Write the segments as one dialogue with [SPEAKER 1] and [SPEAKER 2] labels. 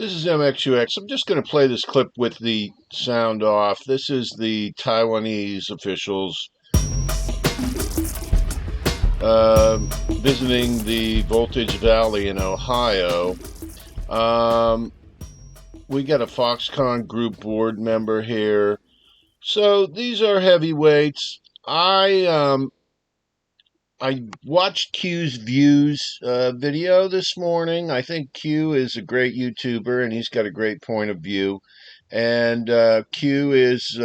[SPEAKER 1] This is MXUX. I'm just going to play this clip with the sound off. This is the Taiwanese officials visiting the Voltage Valley in Ohio. We got a Foxconn group board member here. So these are heavyweights. I watched Q's Views video this morning. I think Q is a great YouTuber, and he's got a great point of view. And Q is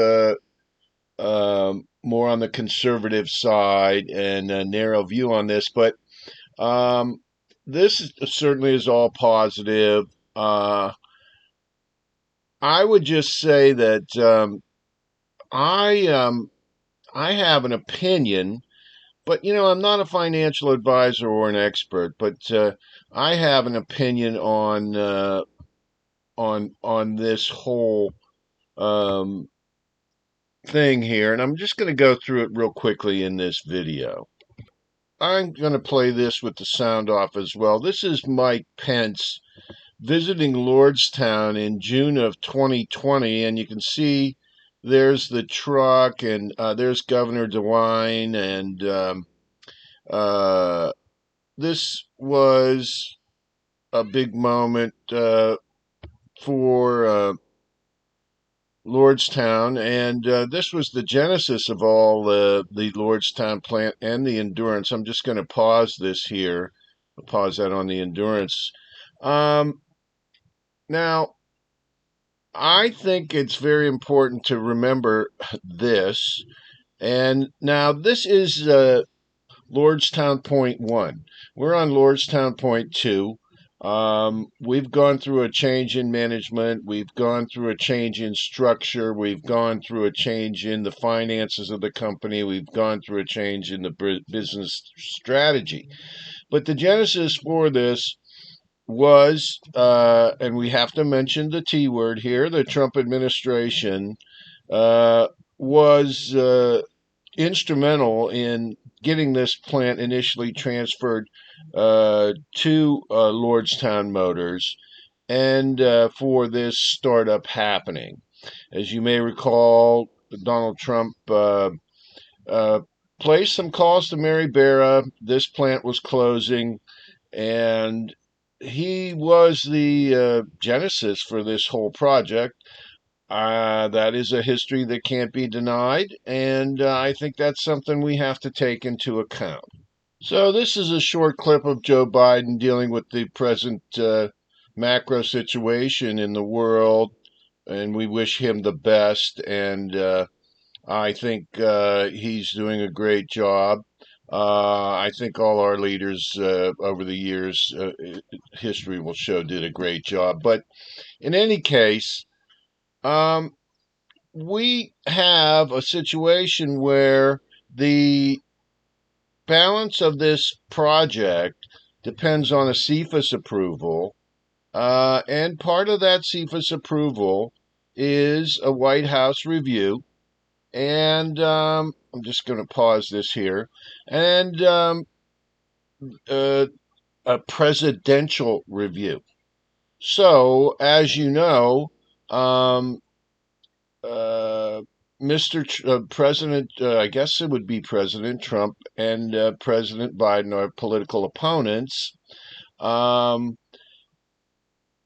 [SPEAKER 1] more on the conservative side and a narrow view on this. But this certainly is all positive. I would just say that I have an opinion. But, I'm not a financial advisor or an expert, but I have an opinion on this whole thing here, and I'm just going to go through it real quickly in this video. I'm going to play this with the sound off as well. This is Mike Pence visiting Lordstown in June of 2020, and you can see there's the truck, and there's Governor DeWine, and this was a big moment for Lordstown, and this was the genesis of all the Lordstown plant and the Endurance. I'm just going to pause this here. I'll pause that on the Endurance. Now, I think it's very important to remember this. And now this is Lordstown Point 1. We're on Lordstown Point 2. We've gone through a change in management. We've gone through a change in structure. We've gone through a change in the finances of the company. We've gone through a change in the business strategy. But the genesis for this was, and we have to mention the T word here, the Trump administration was instrumental in getting this plant initially transferred to Lordstown Motors and for this startup happening. As you may recall, Donald Trump placed some calls to Mary Barra. This plant was closing, and he was the genesis for this whole project. That is a history that can't be denied, and I think that's something we have to take into account. So this is a short clip of Joe Biden dealing with the present macro situation in the world, and we wish him the best, and I think he's doing a great job. I think all our leaders over the years, history will show, did a great job. But in any case, we have a situation where the balance of this project depends on a CFIUS approval, and part of that CFIUS approval is a White House review. And I'm just going to pause this here. And a presidential review. So, as you know, Mr. President, I guess it would be President Trump and President Biden are political opponents.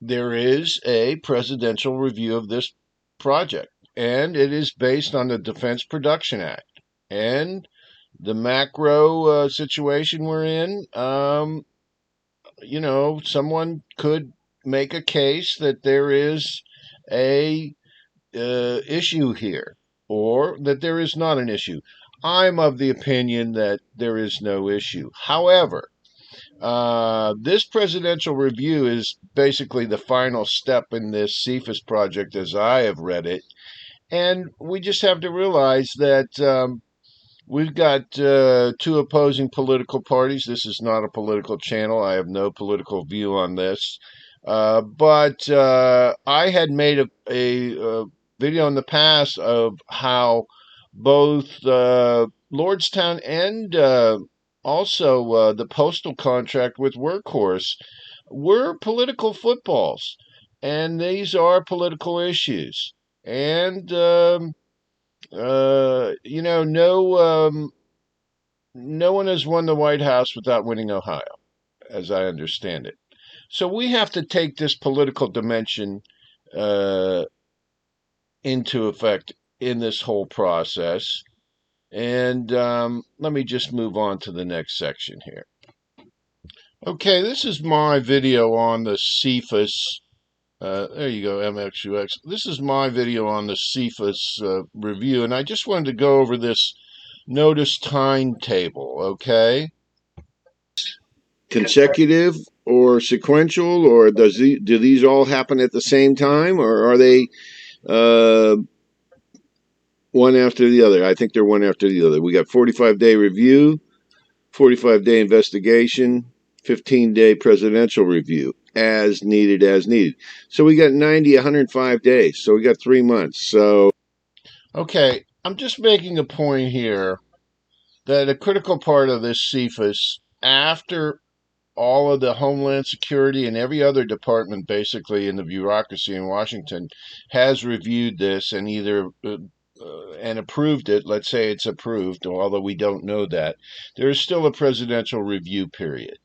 [SPEAKER 1] There is a presidential review of this project, and it is based on the Defense Production Act. And the macro situation we're in, someone could make a case that there is a issue here, or that there is not an issue. I'm of the opinion that there is no issue. However, this presidential review is basically the final step in this CFIUS project as I have read it. And we just have to realize that we've got two opposing political parties. This is not a political channel. I have no political view on this. But I had made a video in the past of how both Lordstown and also the postal contract with Workhorse were political footballs. and these are political issues. And no one has won the White House without winning Ohio, as I understand it. So we have to take this political dimension uh, into effect in this whole process. And let me just move on to the next section here. Okay, this is my video on the CFIUS. There you go, MXUX. This is my video on the CFIUS review, and I just wanted to go over this notice timetable, okay? Consecutive or sequential, or do these all happen at the same time, or are they one after the other? I think they're one after the other. We got 45-day review, 45-day investigation, 15-day presidential review, as needed. So we got 90, 105 days. So we got 3 months. So, okay, I'm just making a point here that a critical part of this CFIUS, after all of the Homeland Security and every other department basically in the bureaucracy in Washington has reviewed this and either and approved it. Let's say it's approved, although we don't know that. There is still a presidential review period.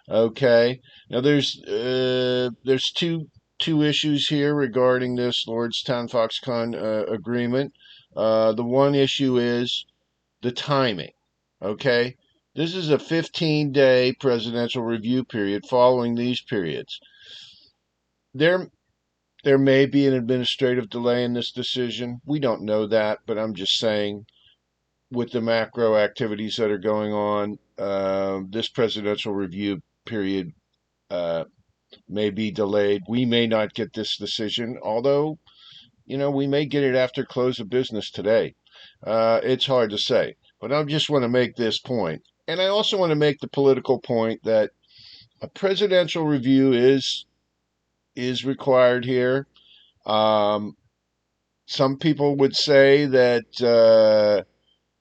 [SPEAKER 1] Okay. Now there's two issues here regarding this Lordstown Foxconn agreement. The one issue is the timing. Okay. This is a 15-day presidential review period following these periods. There may be an administrative delay in this decision. We don't know that, but I'm just saying, with the macro activities that are going on, this presidential review period may be delayed. We may not get this decision, although, we may get it after close of business today. It's hard to say, but I just want to make this point. And I also want to make the political point that a presidential review is required here. Some people would say that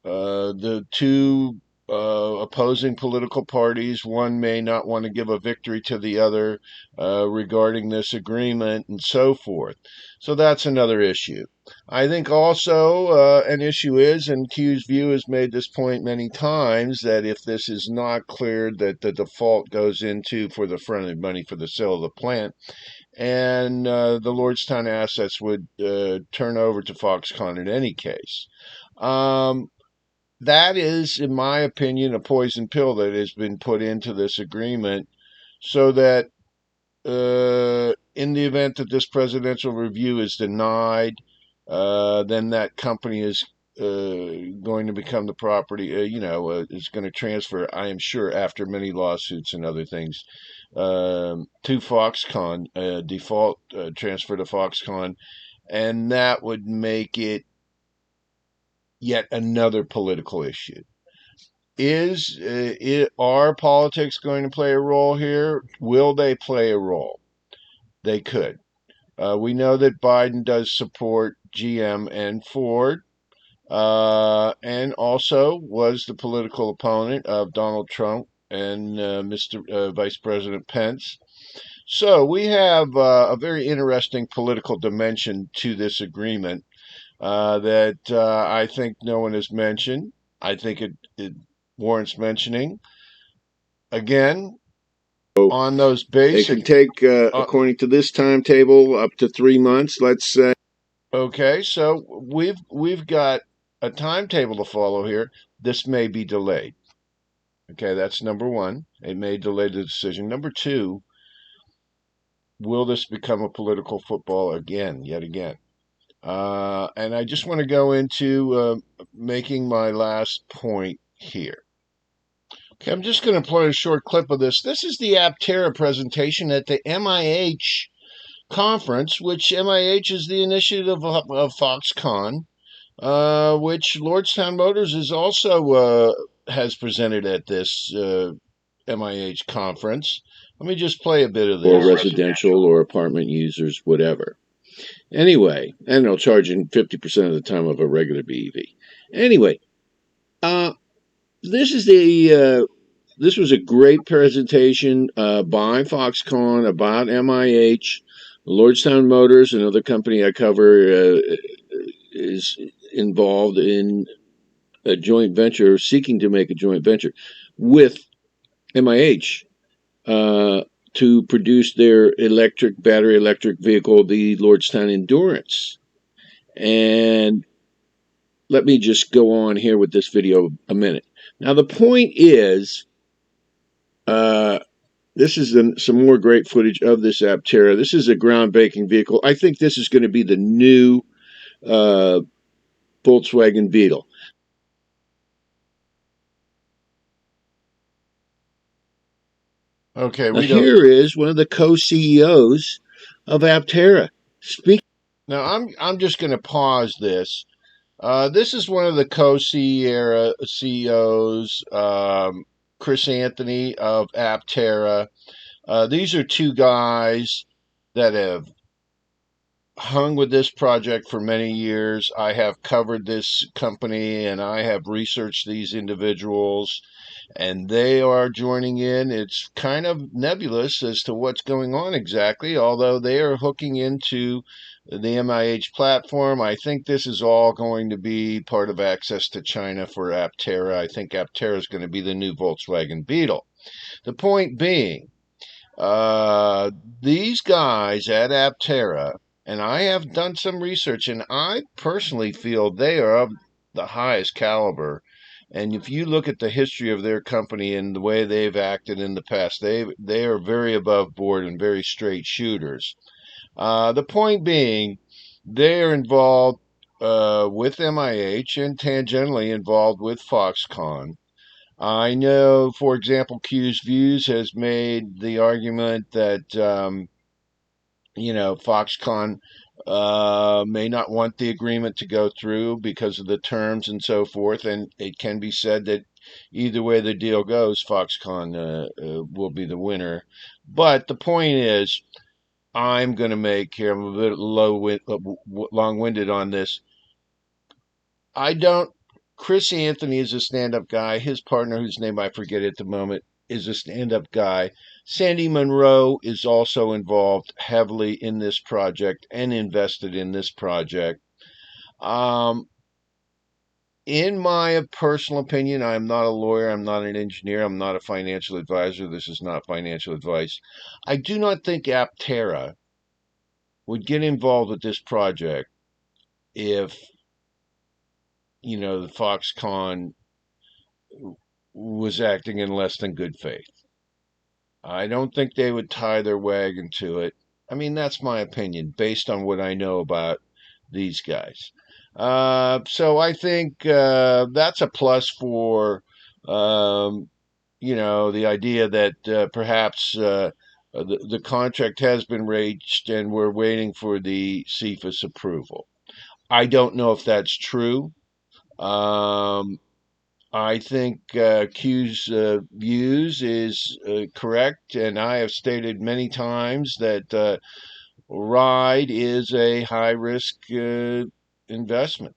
[SPEAKER 1] the two opposing political parties, one may not want to give a victory to the other regarding this agreement and so forth. So that's another issue. I think also an issue is, and Q's View has made this point many times, that if this is not cleared, that the default goes into for the front-end money for the sale of the plant, and the Lordstown assets would turn over to Foxconn in any case. That is, in my opinion, a poison pill that has been put into this agreement so that in the event that this presidential review is denied, then that company is going to become the property, is going to transfer, I am sure, after many lawsuits and other things, to Foxconn, default transfer to Foxconn, and that would make it yet another political issue. Are politics going to play a role here? Will they play a role? They could. We know that Biden does support GM and Ford, and also was the political opponent of Donald Trump and Mr. Vice President Pence. So we have a very interesting political dimension to this agreement that I think no one has mentioned. I think it warrants mentioning. Again, on those basic... It can take, according to this timetable, up to 3 months, let's say. Okay, so we've got a timetable to follow here. This may be delayed. Okay, that's number one. It may delay the decision. Number two, will this become a political football yet again? And I just want to go into making my last point here. Okay, I'm just going to play a short clip of this. This is the Aptera presentation at the MIH conference, which MIH is the initiative of Foxconn, which Lordstown Motors is also has presented at this MIH conference. Let me just play a bit of this. Or residential or apartment users, whatever. Anyway, and they'll charge in 50% of the time of a regular BEV. Anyway, this was a great presentation by Foxconn about MIH. Lordstown Motors, another company I cover, is involved in a joint venture, seeking to make a joint venture with MIH to produce their battery electric vehicle, the Lordstown Endurance. And let me just go on here with this video a minute. Now, the point is, this is some more great footage of this Aptera. This is a groundbreaking vehicle. I think this is going to be the new uh, Volkswagen Beetle. Okay, now, here is one of the co-CEOs of Aptera. Now, I'm just going to pause this. This is one of the co-CEOs, Chris Anthony of Aptera. These are two guys that have hung with this project for many years. I have covered this company and I have researched these individuals, and they are joining in. It's kind of nebulous as to what's going on exactly, although they are hooking into the MIH platform. I think this is all going to be part of access to China for Aptera. I think Aptera is going to be the new Volkswagen Beetle. The point being, these guys at Aptera, and I have done some research, and I personally feel they are of the highest caliber. And if you look at the history of their company and the way they've acted in the past, they are very above board and very straight shooters. The point being, they are involved with MIH and tangentially involved with Foxconn. I know, for example, Q's Views has made the argument that, Foxconn may not want the agreement to go through because of the terms and so forth. And it can be said that either way the deal goes, Foxconn will be the winner. But the point is, I'm going to make here, I'm a bit long-winded on this. Chris Anthony is a stand-up guy. His partner, whose name I forget at the moment, is a stand-up guy. Sandy Monroe is also involved heavily in this project and invested in this project. In my personal opinion, I'm not a lawyer, I'm not an engineer, I'm not a financial advisor. This is not financial advice. I do not think Aptera would get involved with this project if, the Foxconn was acting in less than good faith. I don't think they would tie their wagon to it. I mean, that's my opinion based on what I know about these guys. So I think that's a plus for, the idea that perhaps the contract has been reached and we're waiting for the CFIUS approval. I don't know if that's true. I think Q's Views is correct, and I have stated many times that RIDE is a high risk investment.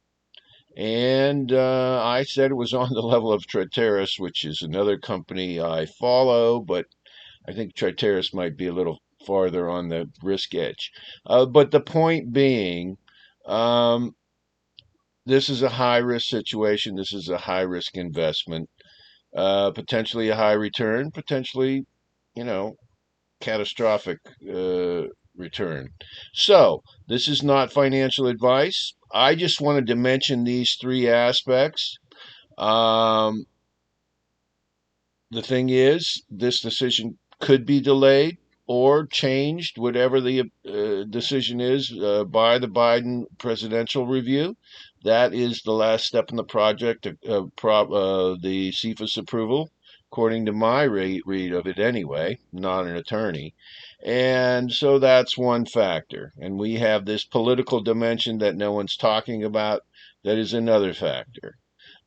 [SPEAKER 1] And I said it was on the level of Triteris, which is another company I follow, but I think Triteris might be a little farther on the risk edge. But the point being, this is a high risk situation. This is a high risk investment, potentially a high return, potentially, catastrophic return. So, this is not financial advice. I just wanted to mention these three aspects. The thing is, this decision could be delayed or changed, whatever the decision is, by the Biden presidential review. That is the last step in the project, the CFIUS approval, according to my read of it anyway, not an attorney. And so that's one factor. And we have this political dimension that no one's talking about. That is another factor.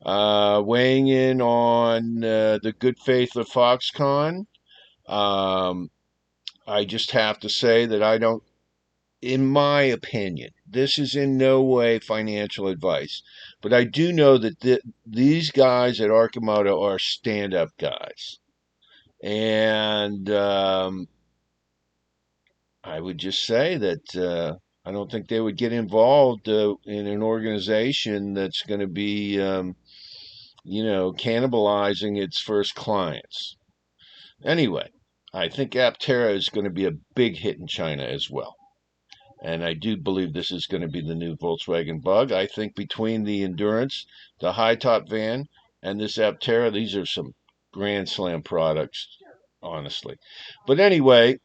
[SPEAKER 1] Weighing in on the good faith of Foxconn, I just have to say that I don't, in my opinion, this is in no way financial advice, but I do know that these guys at Arcimoto are stand-up guys. And I would just say that I don't think they would get involved in an organization that's going to be, cannibalizing its first clients. Anyway, I think Aptera is going to be a big hit in China as well. And I do believe this is going to be the new Volkswagen Bug. I think between the Endurance, the high top van, and this Aptera, these are some grand slam products, honestly. But anyway,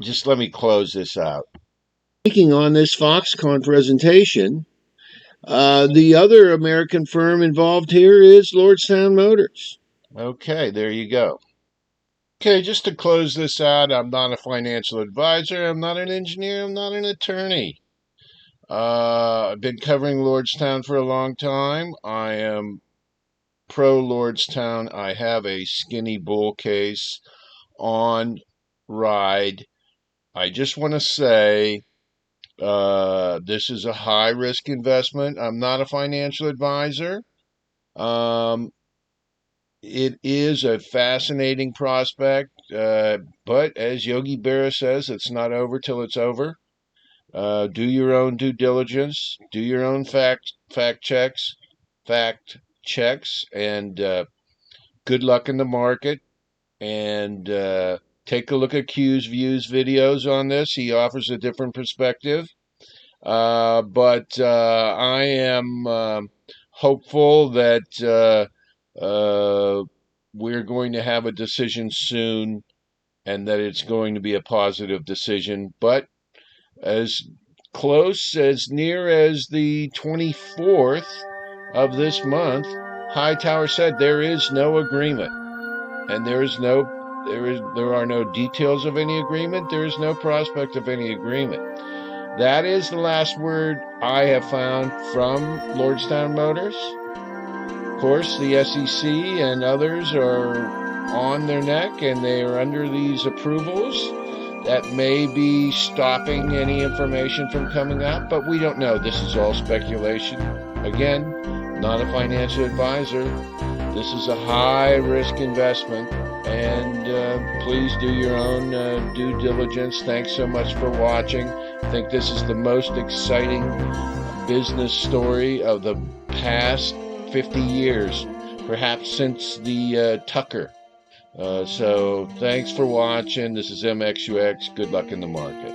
[SPEAKER 1] just let me close this out. Speaking on this Foxconn presentation, the other American firm involved here is Lordstown Motors. Okay, there you go. Okay, just to close this out, I'm not a financial advisor, I'm not an engineer, I'm not an attorney. I've been covering Lordstown for a long time. I am pro Lordstown. I have a skinny bull case on ride. I just want to say this is a high risk investment. I'm not a financial advisor. It is a fascinating prospect, but as Yogi Berra says, it's not over till it's over. Do your own due diligence. Do your own fact checks, and good luck in the market. And take a look at Q's Views videos on this. He offers a different perspective. But I am hopeful that we're going to have a decision soon and that it's going to be a positive decision. But as near as the 24th of this month, Hightower said there is no agreement. And there are no details of any agreement. There is no prospect of any agreement. That is the last word I have found from Lordstown Motors. Of course, the SEC and others are on their neck, and they are under these approvals that may be stopping any information from coming out, but we don't know. This is all speculation. Again, not a financial advisor. This is a high-risk investment, and please do your own due diligence. Thanks so much for watching. I think this is the most exciting business story of the past 50 years, perhaps since the Tucker. So thanks for watching. This is MXUX. Good luck in the market.